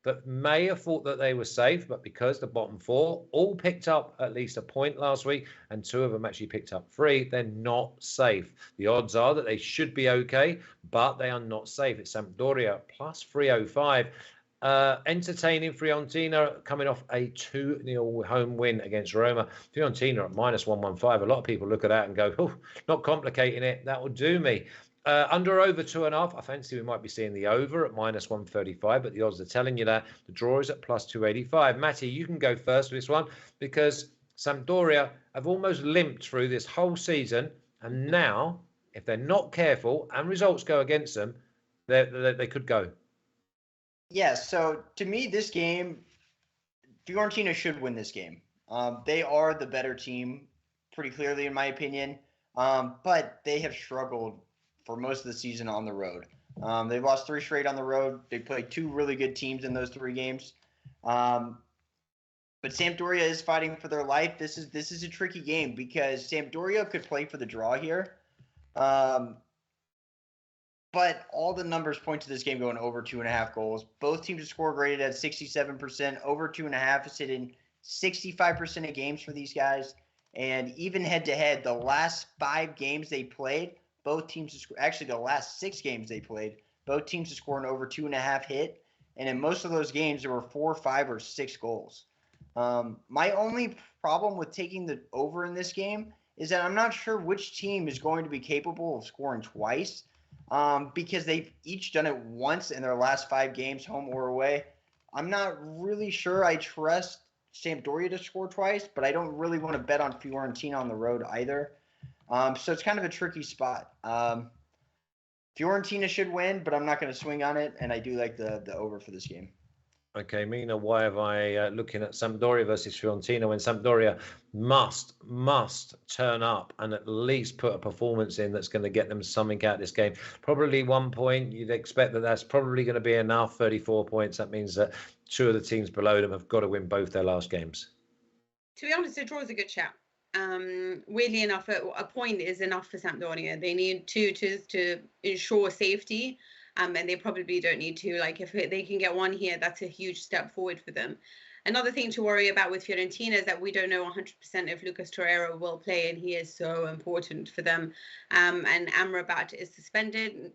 that may have thought that they were safe, but because the bottom four all picked up at least a point last week, and two of them actually picked up three, they're not safe. The odds are that they should be okay, but they are not safe. It's Sampdoria plus 305. Entertaining Fiorentina coming off a 2-0 home win against Roma. Fiorentina at minus 115. A lot of people look at that and go, oh, not complicating it. That will do me. Under over 2.5. I fancy we might be seeing the over at minus 135, but the odds are telling you that. The draw is at plus 285. Matty, you can go first with this one because Sampdoria have almost limped through this whole season. And now, if they're not careful and results go against them, they could go. Yeah, so to me, this game, Fiorentina should win this game. They are the better team, pretty clearly, in my opinion. But they have struggled for most of the season on the road. They've lost 3 straight on the road. They played 2 really good teams in those 3 games. But Sampdoria is fighting for their life. This is a tricky game because Sampdoria could play for the draw here. But all the numbers point to this game going over 2.5 goals. Both teams have scored rated at 67%. Over 2.5 is hitting 65% of games for these guys. And even head-to-head, the last 5 games they played, both teams – actually, the last 6 games they played, both teams are scoring over 2.5 hit. And in most of those games, there were 4, 5, or 6 goals. My only problem with taking the over in this game is that I'm not sure which team is going to be capable of scoring twice. Because they've each done it once in their last 5 games, home or away. I'm not really sure I trust Sampdoria to score twice, but I don't really want to bet on Fiorentina on the road either. So it's kind of a tricky spot. Fiorentina should win, but I'm not going to swing on it, and I do like the over for this game. Okay, Mina, why have I looking at Sampdoria versus Fiorentina when Sampdoria must turn up and at least put a performance in that's going to get them something out of this game? Probably 1 point. You'd expect that that's probably going to be enough. 34 points. That means that 2 of the teams below them have got to win both their last games. To be honest, the draw is a good shout. Weirdly enough, a point is enough for Sampdoria. They need 2 to ensure safety. And they probably don't need to. Like, if they can get 1 here, that's a huge step forward for them. Another thing to worry about with Fiorentina is that we don't know 100% if Lucas Torreira will play, and he is so important for them. And Amrabat is suspended.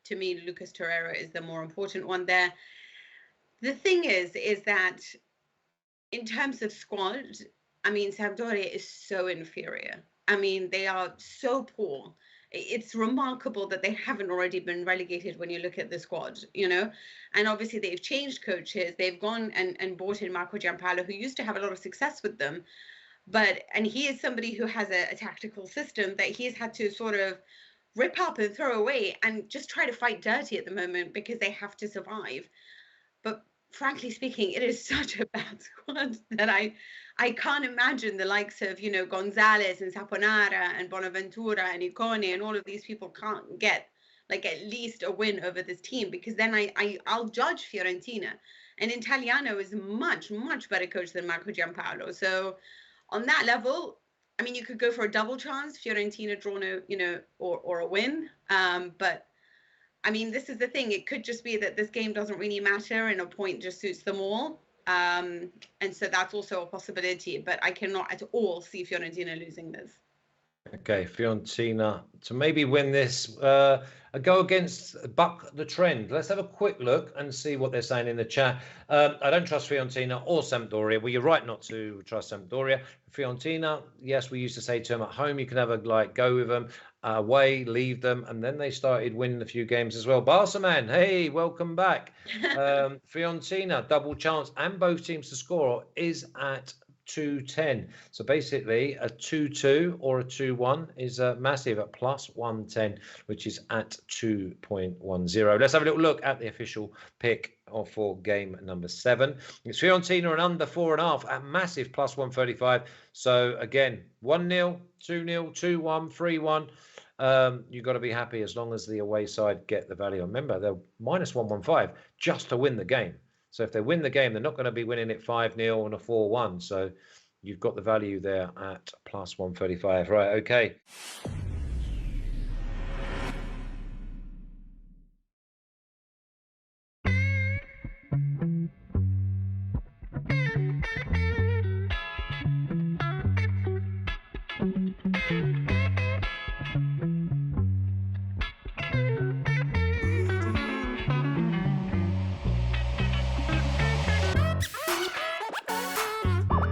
To me, Lucas Torreira is the more important one there. The thing is that in terms of squad, I mean, Sampdoria is so inferior. I mean, they are so poor. It's remarkable that they haven't already been relegated when you look at the squad, you know. And obviously they've changed coaches. They've gone and brought in Marco Giampaolo, who used to have a lot of success with them. And he is somebody who has a tactical system that he's had to sort of rip up and throw away and just try to fight dirty at the moment because they have to survive. But frankly speaking, it is such a bad squad that I can't imagine the likes of, you know, Gonzalez and Saponara and Bonaventura and Icone and all of these people can't get like at least a win over this team, because then I'll judge Fiorentina. And Italiano is much better coach than Marco Giampaolo. So on that level, I mean, you could go for a double chance, Fiorentina drawn a, you know, or a win. But I mean, this is the thing. It could just be that this game doesn't really matter and a point just suits them all. And so that's also a possibility, but I cannot at all see Fiorentina losing this. Okay, Fiorentina to maybe win this, a go against buck the trend. Let's have a quick look and see what they're saying in the chat. I don't trust Fiorentina or Sampdoria. Well, you're right not to trust Sampdoria. Fiorentina, yes, we used to say to them at home, you can have a go with them. Away, leave them, and then they started winning a few games as well. Barca man, hey, welcome back. Fiorentina, double chance, and both teams to score is at 210. So basically a 2-2 or a 2-1 is massive at plus 110, which is at 2.10. Let's have a little look at the official pick for game number 7. It's Fiorentina and under 4.5 at massive plus 135. So again, 1-0, 2-0, 2-1, 3-1. You've got to be happy as long as the away side get the value. Remember, they're minus 115 just to win the game. So if they win the game, they're not going to be winning it 5-0 and a 4-1. So you've got the value there at plus 135. Right, okay.